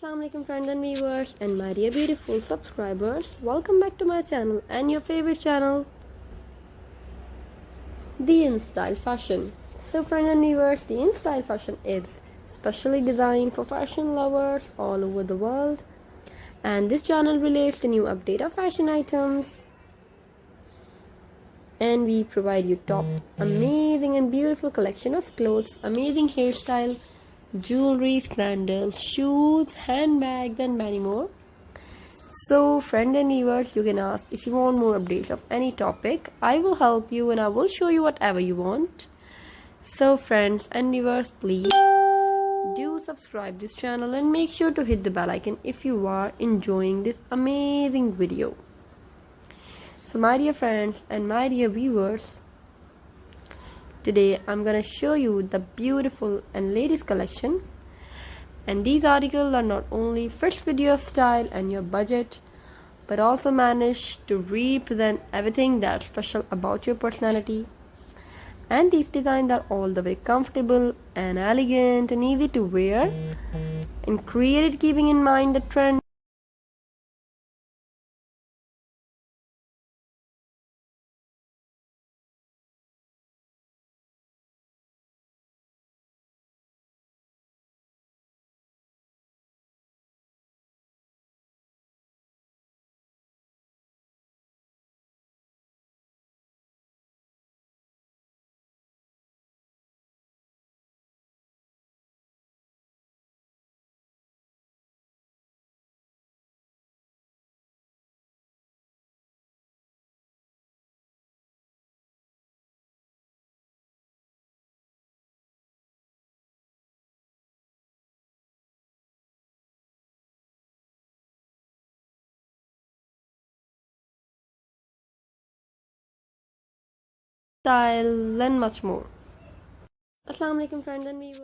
Assalamu alaikum friends and viewers and my dear beautiful subscribers. Welcome back to my channel and your favorite channel, The In Style Fashion. So friends and viewers, The In Style Fashion is specially designed for fashion lovers all over the world, and this channel relates the new update of fashion items, and we provide you top amazing and beautiful collection of clothes, amazing hairstyle, jewelry, sandals, shoes, handbags and many more. So friends and viewers, you can ask if you want more updates of any topic. I will help you and I will show you whatever you want. So friends and viewers, please do subscribe this channel and make sure to hit the bell icon if you are enjoying this amazing video. So my dear friends and my dear viewers, today I'm gonna show you the beautiful and latest collection, and these articles are not only fits with your style and your budget, but also manage to represent everything that's special about your personality. And these designs are all the way comfortable and elegant and easy to wear, and created keeping in mind the trend style and much more. Assalamu alaikum friends and viewers.